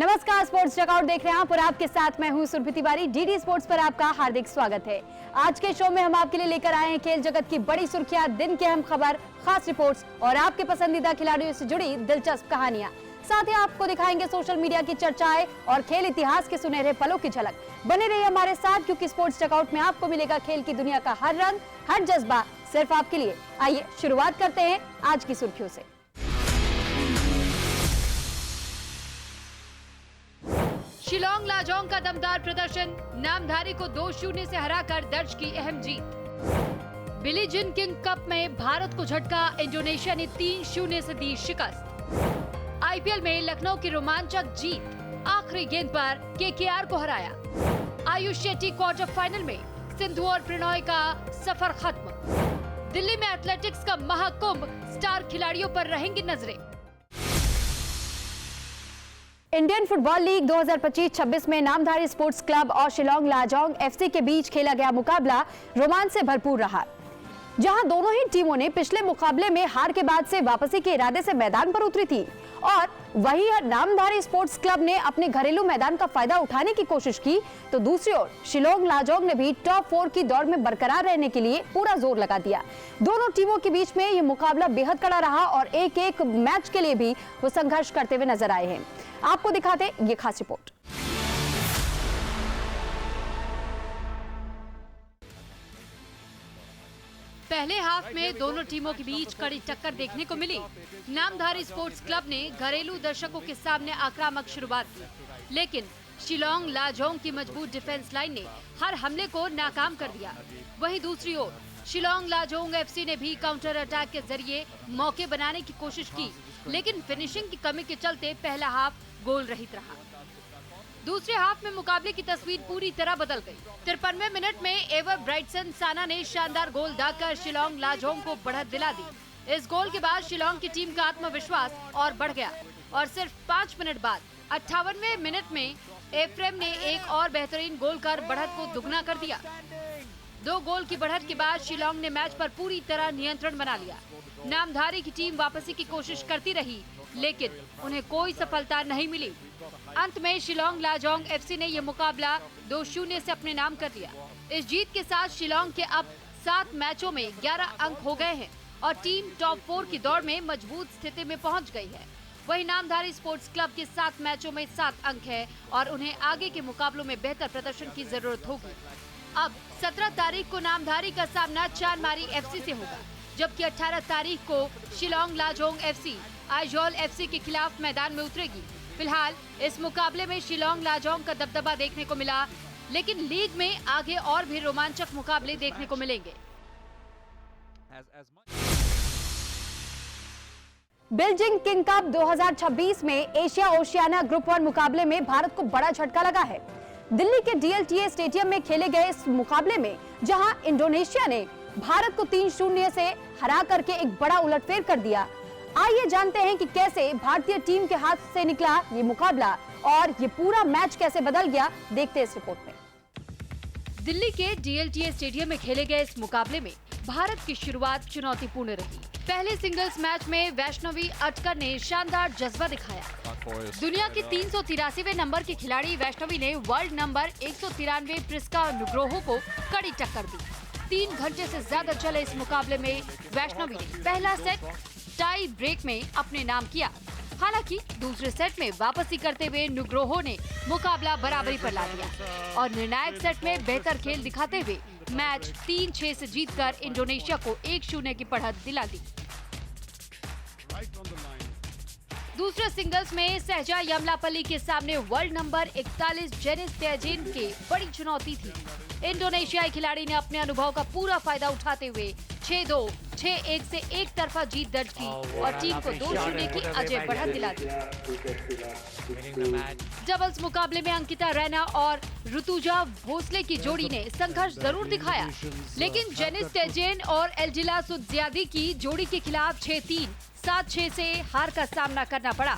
नमस्कार, sports checkout देख रहे हैं आप और आपके साथ मैं हूं सुरभि तिवारी। डीडी स्पोर्ट्स पर आपका हार्दिक स्वागत है। आज के शो में हम आपके लिए लेकर आए हैं खेल जगत की बड़ी सुर्खियां, दिन की अहम खबर, खास रिपोर्ट्स और आपके पसंदीदा खिलाड़ियों से जुड़ी दिलचस्प कहानियां। साथ ही आपको दिखाएंगे सोशल मीडिया की चर्चाएं और खेल इतिहास के सुनहरे पलों की झलक। बने रहिए हमारे साथ, क्योंकि स्पोर्ट्स चेकआउट में आपको मिलेगा खेल की दुनिया का हर रंग, हर जज्बा सिर्फ आपके लिए। आइए शुरुआत करते हैं आज की सुर्खियों से। शिलोंग लाजोंग का दमदार प्रदर्शन, नामधारी को 2-0 से हराकर दर्ज की अहम जीत। बिली जिन किंग कप में भारत को झटका, इंडोनेशिया ने 3-0 से दी शिकस्त। आईपीएल में लखनऊ की रोमांचक जीत, आखिरी गेंद पर केकेआर को हराया। आयुष शेट्टी क्वार्टर फाइनल में, सिंधु और प्रणॉय का सफर खत्म। दिल्ली में एथलेटिक्स का महाकुंभ, स्टार खिलाड़ियों पर रहेंगी नजरें। इंडियन फुटबॉल लीग 2025-26 में नामधारी स्पोर्ट्स क्लब और शिलोंग लाजोंग एफसी के बीच खेला गया मुकाबला रोमांच से भरपूर रहा, जहां दोनों ही टीमों ने पिछले मुकाबले में हार के बाद से वापसी के इरादे से मैदान पर उतरी थी। और वहीं नामधारी स्पोर्ट्स क्लब ने अपने घरेलू मैदान का फायदा उठाने की कोशिश की, तो दूसरी ओर शिलोंग लाजोंग ने भी टॉप 4 की दौड़ में बरकरार रहने के लिए पूरा जोर लगा दिया। दोनों टीमों के बीच में ये मुकाबला बेहद कड़ा रहा और एक मैच के लिए भी वो संघर्ष करते हुए नजर आए हैं। आपको दिखाते ये खास रिपोर्ट। पहले हाफ में दोनों टीमों के बीच कड़ी टक्कर देखने को मिली। नामधारी स्पोर्ट्स क्लब ने घरेलू दर्शकों के सामने आक्रामक शुरुआत की, लेकिन शिलोंग लाजोंग की मजबूत डिफेंस लाइन ने हर हमले को नाकाम कर दिया। वहीं दूसरी ओर शिलोंग लाजोंग एफसी ने भी काउंटर अटैक के जरिए मौके बनाने की कोशिश की, लेकिन फिनिशिंग की कमी के चलते पहला हाफ गोल रहित रहा। दूसरे हाफ में मुकाबले की तस्वीर पूरी तरह बदल गई। 53वें मिनट में एवर ब्राइटसन साना ने शानदार गोल दागकर शिलोंग लाजोंग को बढ़त दिला दी। इस गोल के बाद शिलोंग की टीम का आत्मविश्वास और बढ़ गया और सिर्फ 5 मिनट बाद 58वें मिनट में एफ्रेम ने एक और बेहतरीन गोल कर बढ़त को दुगना कर दिया। 2 गोल की बढ़त के बाद शिलोंग ने मैच पर पूरी तरह नियंत्रण बना लिया। नामधारी की टीम वापसी की कोशिश करती रही, लेकिन उन्हें कोई सफलता नहीं मिली। अंत में शिलोंग लाजोंग एफसी ने यह मुकाबला 2-0 से अपने नाम कर लिया। इस जीत के साथ शिलोंग के अब 7 मैचों में 11 अंक हो गए हैं और टीम टॉप 4 की दौड़ में मजबूत स्थिति में पहुंच गई है। वहीं नामधारी स्पोर्ट्स क्लब के 7 मैचों में 7 अंक है और उन्हें आगे के मुकाबलों में बेहतर प्रदर्शन की जरूरत होगी। अब 17 तारीख को नामधारी का सामना चांदमारी एफसी से होगा, जबकि 18 तारीख को शिलोंग लाजोंग एफसी आइजोल एफसी के खिलाफ मैदान में उतरेगी। फिलहाल इस मुकाबले में शिलोंग लाजोंग का दबदबा देखने को मिला, लेकिन लीग में आगे और भी रोमांचक मुकाबले देखने को मिलेंगे। बीजिंग किंग कप 2026 में एशिया ओशियाना ग्रुप 1 मुकाबले में भारत को बड़ा झटका लगा है। दिल्ली के डीएलटीए स्टेडियम में खेले गए इस मुकाबले में, जहां इंडोनेशिया ने भारत को 3-0 से हरा करके एक बड़ा उलटफेर कर दिया। आइए जानते हैं कि कैसे भारतीय टीम के हाथ से निकला ये मुकाबला और ये पूरा मैच कैसे बदल गया, देखते हैं इस रिपोर्ट में। दिल्ली के डीएलटीए स्टेडियम में खेले गए इस मुकाबले में भारत की शुरुआत चुनौतीपूर्ण रही। पहले सिंगल्स मैच में वैष्णवी अटकर ने शानदार जज्बा दिखाया। दुनिया की 383वें नंबर की खिलाड़ी वैष्णवी ने वर्ल्ड नंबर 193 प्रिस्का नुग्रोहो को कड़ी टक्कर दी। 3 घंटे से ज्यादा चले इस मुकाबले में वैष्णवी ने पहला सेट टाई ब्रेक में अपने नाम किया। हालांकि दूसरे सेट में वापसी करते हुए नुग्रोहो ने मुकाबला बराबरी पर ला दिया और निर्णायक सेट में बेहतर खेल दिखाते हुए मैच 3-6 से जीतकर इंडोनेशिया को 1-0 की बढ़त दिला दी। दूसरे सिंगल्स में सहजा यमलापल्ली के सामने वर्ल्ड नंबर 41 जेनिस तेजेन के बड़ी चुनौती थी। इंडोनेशियाई खिलाड़ी ने अपने अनुभव का पूरा फायदा उठाते हुए 6-2, 6-1 से एक तरफा जीत दर्ज की और टीम को 2-0 की अजय बढ़त दिला दी। डबल्स मुकाबले में अंकिता रैना और ऋतुजा भोसले की जोड़ी ने संघर्ष जरूर दिखाया, लेकिन जेनिस तेजेन और एल्जिला सुदजियादी की जोड़ी के खिलाफ 6-3, 7-6 से हार का सामना करना पड़ा।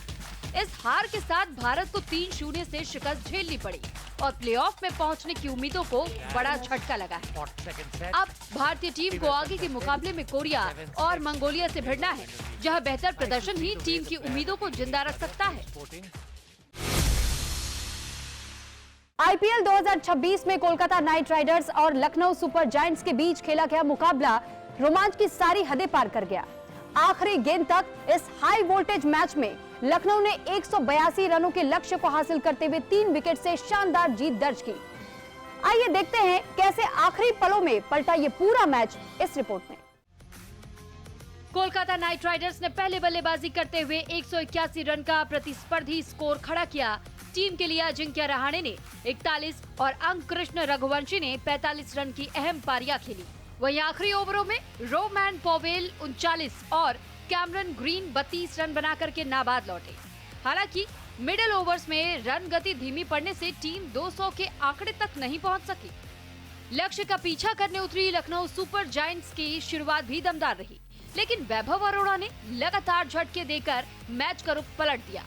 इस हार के साथ भारत को 3-0 से शिकस्त झेलनी पड़ी और प्लेऑफ में पहुंचने की उम्मीदों को बड़ा झटका लगा है। अब भारतीय टीम को आगे के मुकाबले में कोरिया और मंगोलिया से भिड़ना है, जहां बेहतर प्रदर्शन ही टीम की उम्मीदों को जिंदा रख सकता है। आईपीएल 2026 में कोलकाता नाइट राइडर्स और लखनऊ सुपर जायंट्स के बीच खेला गया मुकाबला रोमांच की सारी हदें पार कर गया। आखिरी गेंद तक इस हाई वोल्टेज मैच में लखनऊ ने 182 रनों के लक्ष्य को हासिल करते हुए 3 विकेट से शानदार जीत दर्ज की। आइए देखते हैं कैसे आखिरी पलों में पलटा ये पूरा मैच इस रिपोर्ट में। कोलकाता नाइट राइडर्स ने पहले बल्लेबाजी करते हुए 181 रन का प्रतिस्पर्धी स्कोर खड़ा किया। टीम के लिए अजिंक्य रहाणे ने 41 और अंककृष्ण रघुवंशी ने 45 रन की अहम पारियां खेली। वहीं आखिरी ओवरों में रोमैन पॉवेल 39 और कैमरन ग्रीन 32 रन बनाकर के नाबाद लौटे। हालांकि मिडिल ओवर्स में रन गति धीमी पड़ने से टीम 200 के आंकड़े तक नहीं पहुंच सकी। लक्ष्य का पीछा करने उतरी लखनऊ सुपर जायंट्स की शुरुआत भी दमदार रही, लेकिन वैभव अरोड़ा ने लगातार झटके देकर मैच का रुख पलट दिया।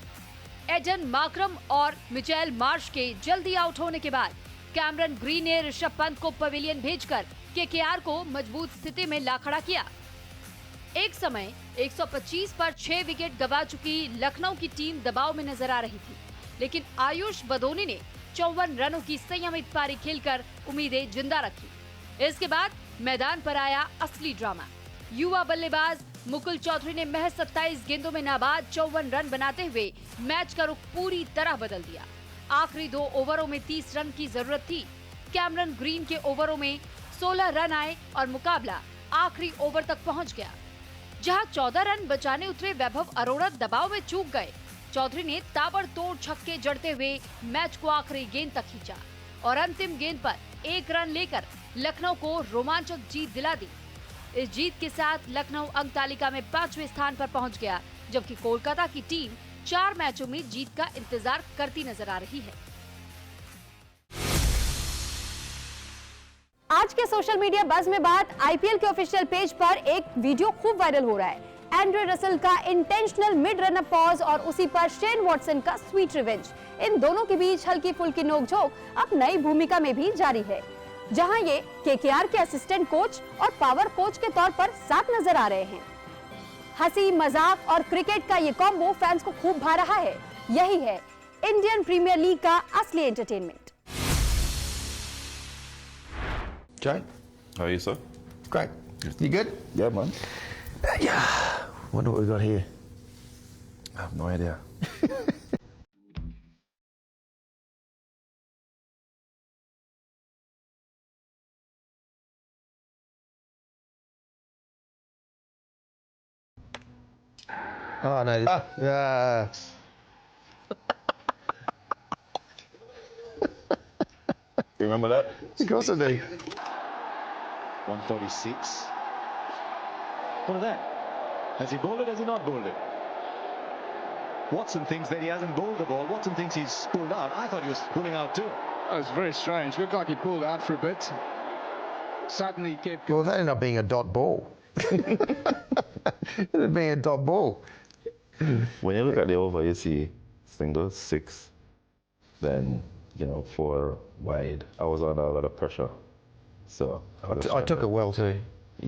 एडन मार्क्रम और मिचेल मार्श के जल्दी आउट होने के बाद कैमरन ग्रीन ने ऋषभ पंत को पवेलियन भेजकर केकेआर को मजबूत स्थिति में ला खड़ा किया। एक समय 125 पर 6 विकेट गंवा चुकी लखनऊ की टीम दबाव में नजर आ रही थी, लेकिन आयुष बदोनी ने 54 रनों की संयमित पारी खेलकर उम्मीदें जिंदा रखी। इसके बाद मैदान पर आया असली ड्रामा। युवा बल्लेबाज मुकुल चौधरी ने महज 27 गेंदों में नाबाद 54 रन बनाते हुए मैच का रुख पूरी तरह बदल दिया। आखिरी 2 ओवरों में 30 रन की जरूरत थी। कैमरन ग्रीन के ओवरों में 16 रन आए और मुकाबला आखिरी ओवर तक पहुंच गया। जहां 14 रन बचाने उतरे वैभव अरोड़ा दबाव में चूक गए। चौधरी ने ताबड़तोड़ छक्के जड़ते हुए मैच को आखिरी गेंद तक खींचा और अंतिम गेंद पर 1 रन लेकर लखनऊ को रोमांचक जीत दिला दी। इस जीत के साथ लखनऊ अंक तालिका में 5वें स्थान पर पहुंच गया, जबकि कोलकाता की टीम 4 मैचों में जीत का इंतजार करती नजर आ रही है। आज के सोशल मीडिया बज़ में बात आईपीएल के ऑफिशियल पेज पर एक वीडियो खूब वायरल हो रहा है। एंड्रे रसल का intentional mid run up pause और उसी पर शेन वॉटसन का स्वीट रिवेंज। इन दोनों के बीच हल्की फुल्की नोकझोंक अब नई भूमिका में भी जारी है, जहां ये केकेआर के असिस्टेंट कोच और पावर कोच के तौर पर साथ नजर आ रहे हैं। हंसी मजाक और क्रिकेट का ये कॉम्बो फैंस को खूब भा रहा है। यही है इंडियन प्रीमियर लीग का असली entertainment. Jay, How are you, sir? great. You good? Yeah, man. Yeah. Wonder what we got here. I have no idea. Oh no. You remember that? Of course I do. 146. What is that? Has he bowled it? Has he not bowled it? Watson thinks that he hasn't bowled the ball. Watson thinks he's pulled out. I thought he was pulling out too. That was very strange. Looked like he pulled out for a bit. Suddenly kept Well, that ended up being a dot ball. It ended up being a dot ball. When you look at the over, you see singles, 6, then, 4 wide. I was under a lot of pressure. So I took it well too.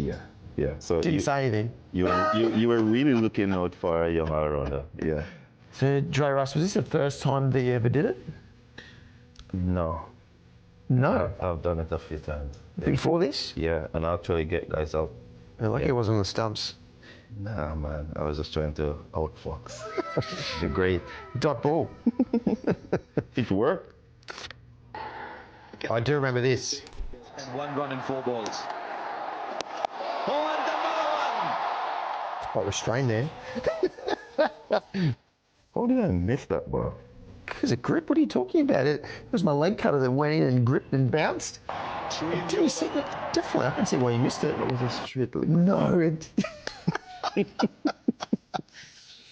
Yeah, yeah. So Didn't say anything. you were really looking out for a young all-rounder. Yeah. So, Dre Russ, was this the first time that you ever did it? No, No. I've done it a few times. Before this? Yeah, and I actually get guys out. Like it wasn't the stumps. Nah, man. I was just trying to outfox the great. Dot ball. It worked. I do remember this. And 1 run in 4 balls. Oh, and another one! Quite restrained there. How did I miss that ball? Because of grip, what are you talking about? It was my leg cutter that went in and gripped and bounced. Did you see that? Definitely, I can see why you missed it. It was a straight. No, it...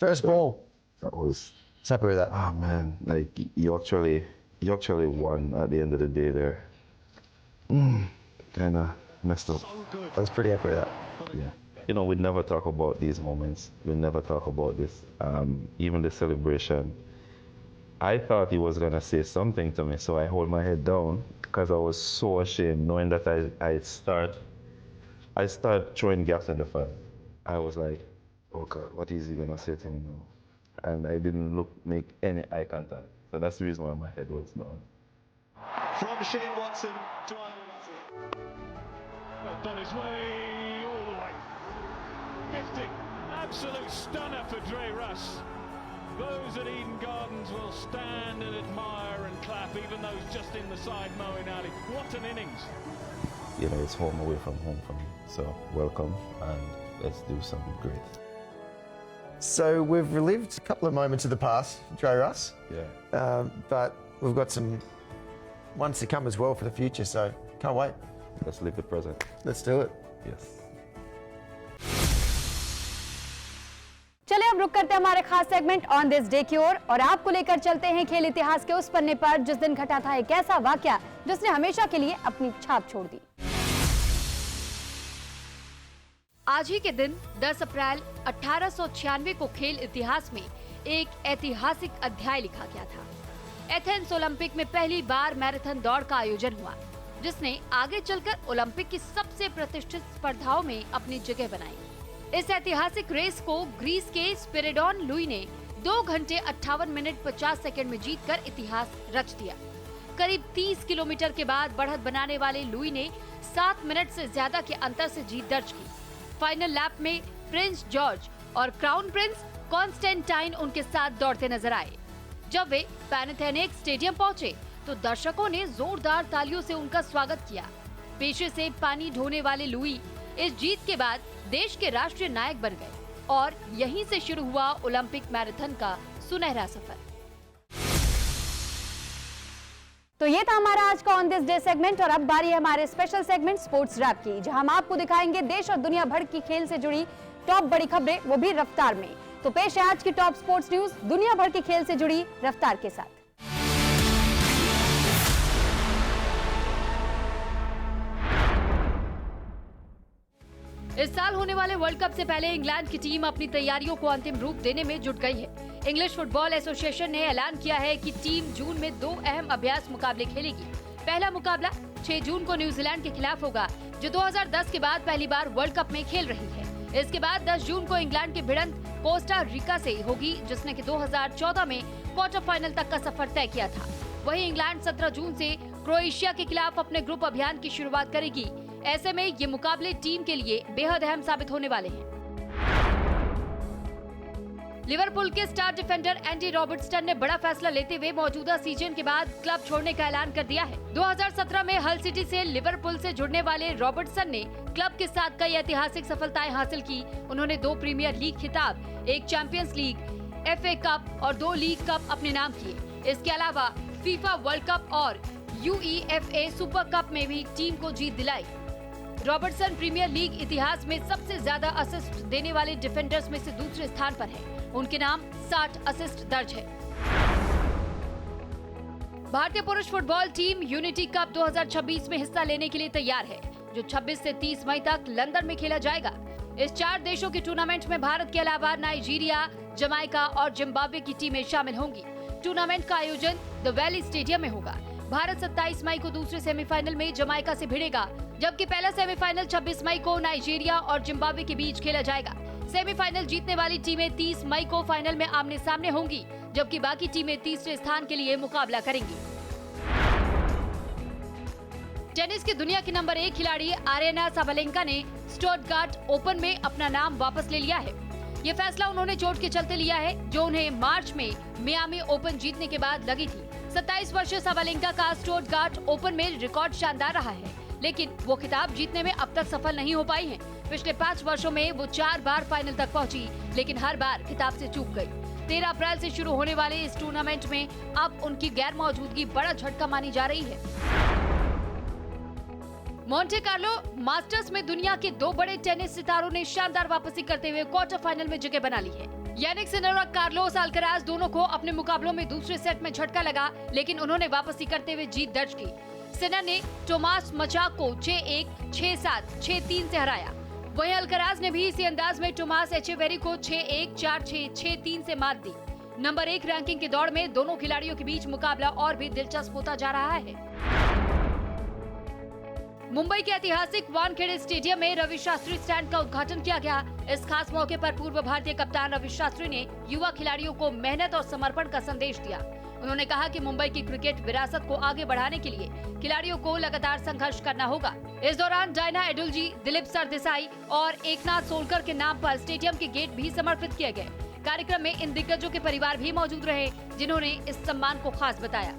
First ball. That was. So happy with that. Oh man, like you actually won at the end of the day there. Kinda messed up. I was pretty happy with that. Yeah. We never talk about these moments. We never talk about this. Even the celebration. I thought he was gonna say something to me, so I hold my head down because I was so ashamed knowing that I start throwing gaps in the fun. I was like, oh God, what is he gonna say to me now? And I didn't make any eye contact. So that's the reason why my head was down. from Shane Watson to Andre Russell. Got on his way all the way. 50. Absolute stunner for Dre Russ. Those at Eden Gardens will stand and admire and clap, even those just in the side mowing alley. What an innings. You know, it's home away from home for me. So welcome, and let's do something great. So we've relived a couple of moments of the past, Dre Russ. Yeah. But we've got some ones to come as well for the future, so can't wait. Let's live the present. Let's do it. Yes. चलिए अब रुक करते हैं हमारे खास segment on this day की ओर और आपको लेकर चलते हैं खेल इतिहास के उस पन्ने पर जिस दिन घटा था एक ऐसा वाकया जिसने हमेशा के लिए अपनी छाप छोड़ दी। आज ही के दिन 10 अप्रैल 1896 को खेल इतिहास में एक ऐतिहासिक अध्याय लिखा गया था। एथेंस ओलंपिक में पहली बार मैराथन दौड़ का आयोजन हुआ, जिसने आगे चलकर ओलंपिक की सबसे प्रतिष्ठित स्पर्धाओं में अपनी जगह बनाई। इस ऐतिहासिक रेस को ग्रीस के स्पिरिडोन लुई ने 2 घंटे 58 मिनट 50 सेकंड में जीतकर इतिहास रच दिया। करीब 30 किलोमीटर के बाद बढ़त बनाने वाले लुई ने 7 मिनट से ज्यादा के अंतर से जीत दर्ज की। फाइनल लैप में प्रिंस जॉर्ज और क्राउन प्रिंस कॉन्स्टेंटाइन उनके साथ दौड़ते नजर आए। जब वे पैनाथेनेक स्टेडियम पहुंचे तो दर्शकों ने जोरदार तालियों से उनका स्वागत किया। पेशे से पानी ढोने वाले लुई इस जीत के बाद देश के राष्ट्रीय नायक बन गए और यहीं से शुरू हुआ ओलंपिक मैराथन का सुनहरा सफर। तो ये था हमारा आज का ऑन दिस डे सेगमेंट और अब बारी है हमारे स्पेशल सेगमेंट स्पोर्ट्स रैप की, जहां हम आपको दिखाएंगे देश और दुनिया भर की खेल से जुड़ी टॉप बड़ी खबरें, वो भी रफ्तार में। तो पेश है आज की टॉप स्पोर्ट्स न्यूज दुनिया भर की खेल से जुड़ी रफ्तार के साथ। इस साल होने वाले वर्ल्ड कप से पहले इंग्लैंड की टीम अपनी तैयारियों को अंतिम रूप देने में जुट गई है। इंग्लिश फुटबॉल एसोसिएशन ने ऐलान किया है कि टीम जून में 2 अहम अभ्यास मुकाबले खेलेगी। पहला मुकाबला 6 जून को न्यूजीलैंड के खिलाफ होगा, जो 2010 के बाद पहली बार वर्ल्ड कप में खेल रही है। इसके बाद 10 जून को इंग्लैंड की भिड़ंत कोस्टा रिका से होगी, जिसने कि 2014 में क्वार्टर फाइनल तक का सफर तय किया था। वहीं इंग्लैंड 17 जून से क्रोएशिया के खिलाफ अपने ग्रुप अभियान की शुरुआत करेगी। ऐसे में ये मुकाबले टीम के लिए बेहद अहम साबित होने वाले हैं। लिवरपूल के स्टार डिफेंडर एंडी रॉबर्टसन ने बड़ा फैसला लेते हुए मौजूदा सीजन के बाद क्लब छोड़ने का ऐलान कर दिया है। 2017 में हल सिटी से लिवरपूल से जुड़ने वाले रॉबर्टसन ने क्लब के साथ कई ऐतिहासिक सफलताएं हासिल की। उन्होंने 2 प्रीमियर लीग खिताब, 1 चैंपियंस लीग, FA कप और 2 लीग कप अपने नाम किए। इसके अलावा फीफा वर्ल्ड कप और UEFA सुपर कप में भी टीम को जीत दिलाई। रॉबर्टसन प्रीमियर लीग इतिहास में सबसे ज्यादा असिस्ट देने वाले डिफेंडर्स में से दूसरे स्थान पर है। उनके नाम 60 असिस्ट दर्ज है। भारतीय पुरुष फुटबॉल टीम यूनिटी कप 2026 में हिस्सा लेने के लिए तैयार है, जो 26 से 30 मई तक लंदन में खेला जाएगा। इस 4 देशों के टूर्नामेंट में भारत के अलावा नाइजीरिया, जमाइका और जिम्बाब्वे की टीमें शामिल होंगी। टूर्नामेंट का आयोजन द वैली स्टेडियम में होगा। भारत 27 मई को दूसरे सेमीफाइनल में जमाइका से भिड़ेगा, जबकि पहला सेमीफाइनल 26 मई को नाइजीरिया और जिम्बाब्वे के बीच खेला जाएगा। सेमीफाइनल जीतने वाली टीमें 30 मई को फाइनल में आमने सामने होंगी, जबकि बाकी टीमें तीसरे स्थान के लिए मुकाबला करेंगी। टेनिस की दुनिया की नंबर 1 खिलाड़ी आरेना साबालेंका ने स्टुटगार्ट ओपन में अपना नाम वापस ले लिया है। ये फैसला उन्होंने चोट के चलते लिया है, जो उन्हें मार्च में मियामी ओपन जीतने के बाद लगी थी। 27 वर्षीय साबालेंका का स्टुटगार्ट ओपन में रिकॉर्ड शानदार रहा है, लेकिन वो खिताब जीतने में अब तक सफल नहीं हो पाई हैं। पिछले 5 वर्षों में वो 4 बार फाइनल तक पहुंची, लेकिन हर बार खिताब से चूक गई। 13 अप्रैल से शुरू होने वाले इस टूर्नामेंट में अब उनकी गैर मौजूदगी बड़ा झटका मानी जा रही है। मोंटे कार्लो मास्टर्स में दुनिया के 2 बड़े टेनिस सितारों ने शानदार वापसी करते हुए क्वार्टर फाइनल में जगह बना ली है। यानिक सिनर और कार्लोस अल्कराज दोनों को अपने मुकाबलों में दूसरे सेट में झटका लगा, लेकिन उन्होंने वापसी करते हुए जीत दर्ज की। सिनर ने टोमास मचाक को 6-1, 6-7, 6-3 से हराया। वहीं अल्कराज ने भी इसी अंदाज में टोमास एचेवेरी को 6-1, 4-6, 6-3 से मात दी। नंबर 1 रैंकिंग की दौड़ में दोनों खिलाड़ियों के बीच मुकाबला और भी दिलचस्प होता जा रहा है। मुंबई के ऐतिहासिक वानखेड़े स्टेडियम में रवि शास्त्री स्टैंड का उद्घाटन किया गया। इस खास मौके पर पूर्व भारतीय कप्तान रवि शास्त्री ने युवा खिलाड़ियों को मेहनत और समर्पण का संदेश दिया। उन्होंने कहा कि मुंबई की क्रिकेट विरासत को आगे बढ़ाने के लिए खिलाड़ियों को लगातार संघर्ष करना होगा। इस दौरान डायना एडुलजी, दिलीप सरदेसाई और एकनाथ सोलकर के नाम पर स्टेडियम के गेट भी समर्पित किए गए। कार्यक्रम में इन दिग्गजों के परिवार भी मौजूद रहे, जिन्होंने इस सम्मान को खास बताया।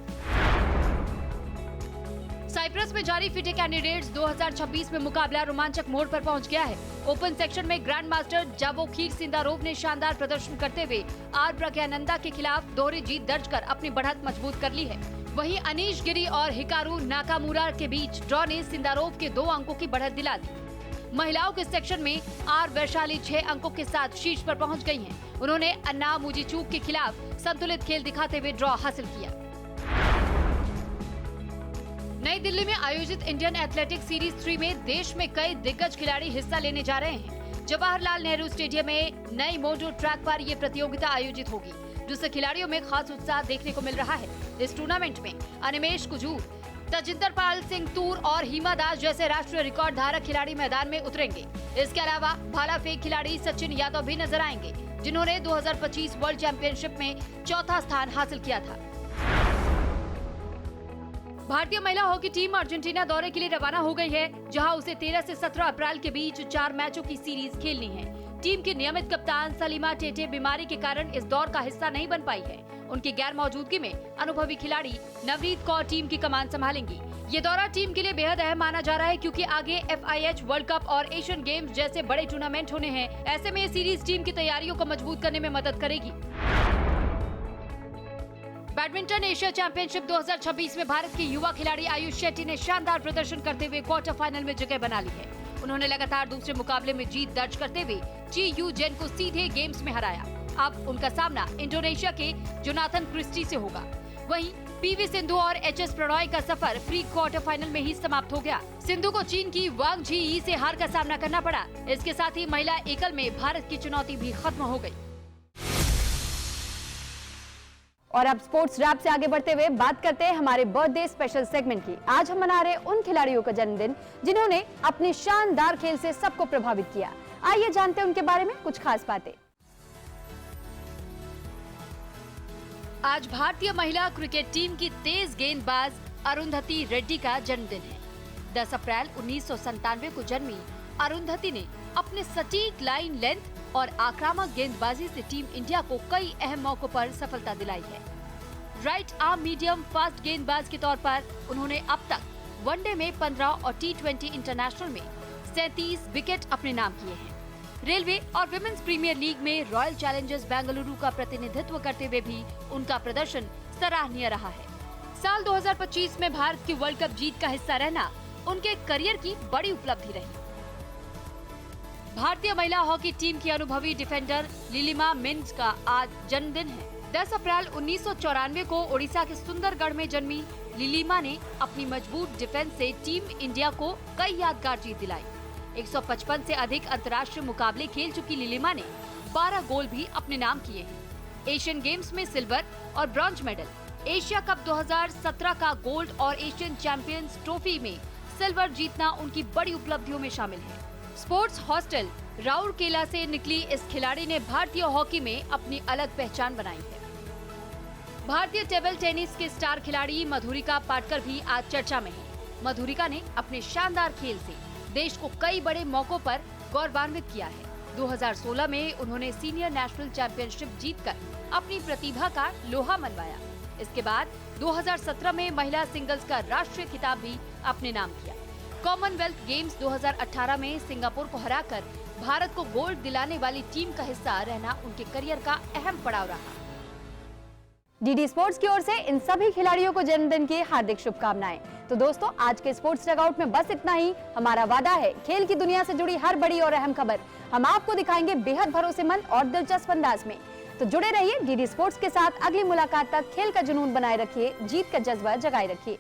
साइप्रस में जारी फिटे कैंडिडेट्स 2026 में मुकाबला रोमांचक मोड़ पर पहुंच गया है। ओपन सेक्शन में ग्रैंड मास्टर जावोखिर सिंदारोव ने शानदार प्रदर्शन करते हुए आर प्रज्ञानंदा के खिलाफ दोहरी जीत दर्ज कर अपनी बढ़त मजबूत कर ली है। वहीं अनीश गिरी और हिकारू नाकामुरा के बीच ड्रॉ ने सिंदारोव के 2 अंकों की बढ़त दिला दी। महिलाओं के सेक्शन में आर वैशाली 6 अंकों के साथ शीर्ष पर पहुंच गई हैं। उन्होंने अन्ना मुजीचूक के खिलाफ संतुलित खेल दिखाते हुए ड्रॉ हासिल किया। नई दिल्ली में आयोजित इंडियन एथलेटिक्स सीरीज 3 में देश में कई दिग्गज खिलाड़ी हिस्सा लेने जा रहे हैं। जवाहरलाल नेहरू स्टेडियम में नई मोटो ट्रैक पर ये प्रतियोगिता आयोजित होगी, जिससे खिलाड़ियों में खास उत्साह देखने को मिल रहा है। इस टूर्नामेंट में अनिमेश कुजूर, तजिंदर पाल सिंह तूर और हिमा दास जैसे राष्ट्रीय रिकॉर्ड धारक खिलाड़ी मैदान में उतरेंगे। इसके अलावा भाला फेंक खिलाड़ी सचिन यादव भी नजर आएंगे, जिन्होंने 2025 वर्ल्ड चैंपियनशिप में चौथा स्थान हासिल किया था। भारतीय महिला हॉकी टीम अर्जेंटीना दौरे के लिए रवाना हो गई है, जहां उसे 13 से 17 अप्रैल के बीच 4 मैचों की सीरीज खेलनी है। टीम की नियमित कप्तान सलीमा टेटे बीमारी के कारण इस दौर का हिस्सा नहीं बन पाई है। उनकी गैर मौजूदगी में अनुभवी खिलाड़ी नवनीत कौर टीम की कमान संभालेंगी। ये दौरा टीम के लिए बेहद अहम माना जा रहा है, क्योंकि आगे FIH वर्ल्ड कप और एशियन गेम्स जैसे बड़े टूर्नामेंट होने हैं। ऐसे में ये सीरीज टीम की तैयारियों को मजबूत करने में मदद करेगी। बैडमिंटन एशिया चैंपियनशिप 2026 में भारत के युवा खिलाड़ी आयुष शेट्टी ने शानदार प्रदर्शन करते हुए क्वार्टर फाइनल में जगह बना ली है। उन्होंने लगातार दूसरे मुकाबले में जीत दर्ज करते हुए ची यू जेन को सीधे गेम्स में हराया। अब उनका सामना इंडोनेशिया के जोनाथन क्रिस्टी से होगा। वहीं PV सिंधु और HS प्रणॉय का सफर प्री क्वार्टर फाइनल में ही समाप्त हो गया। सिंधु को चीन की वांग झी से हार का सामना करना पड़ा। इसके साथ ही महिला एकल में भारत की चुनौती भी खत्म हो गई। और अब स्पोर्ट्स रैप से आगे बढ़ते हुए बात करते हैं हमारे बर्थडे स्पेशल सेगमेंट की। आज हम मना रहे उन खिलाड़ियों का जन्मदिन जिन्होंने अपने शानदार खेल से सबको प्रभावित किया। आइए जानते हैं उनके बारे में कुछ खास बातें। आज भारतीय महिला क्रिकेट टीम की तेज गेंदबाज अरुंधति रेड्डी का जन्मदिन है। 10 अप्रैल 1997 को जन्मी अरुंधति ने अपने सटीक लाइन लेंथ और आक्रामक गेंदबाजी से टीम इंडिया को कई अहम मौकों पर सफलता दिलाई है। राइट आर्म मीडियम फास्ट गेंदबाज के तौर पर उन्होंने अब तक वनडे में 15 और T20 इंटरनेशनल में 37 विकेट अपने नाम किए हैं। रेलवे और विमेंस प्रीमियर लीग में रॉयल चैलेंजर्स बेंगलुरु का प्रतिनिधित्व करते हुए भी उनका प्रदर्शन सराहनीय रहा है। साल 2025 में भारत की वर्ल्ड कप जीत का हिस्सा रहना उनके करियर की बड़ी उपलब्धि रही। भारतीय महिला हॉकी टीम की अनुभवी डिफेंडर लिलिमा मिंज का आज जन्मदिन है। 10 अप्रैल 1994 को ओडिशा के सुंदरगढ़ में जन्मी लिलिमा ने अपनी मजबूत डिफेंस से टीम इंडिया को कई यादगार जीत दिलाई। 155 से अधिक अंतर्राष्ट्रीय मुकाबले खेल चुकी लिलिमा ने 12 गोल भी अपने नाम किए हैं। एशियन गेम्स में सिल्वर और ब्रॉन्ज मेडल, एशिया कप 2017 का गोल्ड और एशियन चैंपियंस ट्रॉफी में सिल्वर जीतना उनकी बड़ी उपलब्धियों में शामिल है। स्पोर्ट्स हॉस्टल राउरकेला से निकली इस खिलाड़ी ने भारतीय हॉकी में अपनी अलग पहचान बनाई है। भारतीय टेबल टेनिस के स्टार खिलाड़ी मधुरिका पाटकर भी आज चर्चा में है। मधुरिका ने अपने शानदार खेल से देश को कई बड़े मौकों पर गौरवान्वित किया है। 2016 में उन्होंने सीनियर नेशनल चैंपियनशिप जीतकर अपनी प्रतिभा का लोहा मनवाया। इसके बाद 2017 में महिला सिंगल्स का राष्ट्रीय खिताब भी अपने नाम किया। कॉमनवेल्थ गेम्स 2018 में सिंगापुर को हराकर भारत को गोल्ड दिलाने वाली टीम का हिस्सा रहना उनके करियर का अहम पड़ाव रहा। डीडी स्पोर्ट्स की ओर से इन सभी खिलाड़ियों को जन्मदिन की हार्दिक शुभकामनाएं। तो दोस्तों, आज के स्पोर्ट्स डगआउट में बस इतना ही। हमारा वादा है खेल की दुनिया से जुड़ी हर बड़ी और अहम खबर हम आपको दिखाएंगे बेहद भरोसेमंद और दिलचस्प अंदाज में। तो जुड़े रहिए डीडी स्पोर्ट्स के साथ। अगली मुलाकात तक खेल का जुनून बनाए रखिए, जीत का जज्बा जगाए रखिए।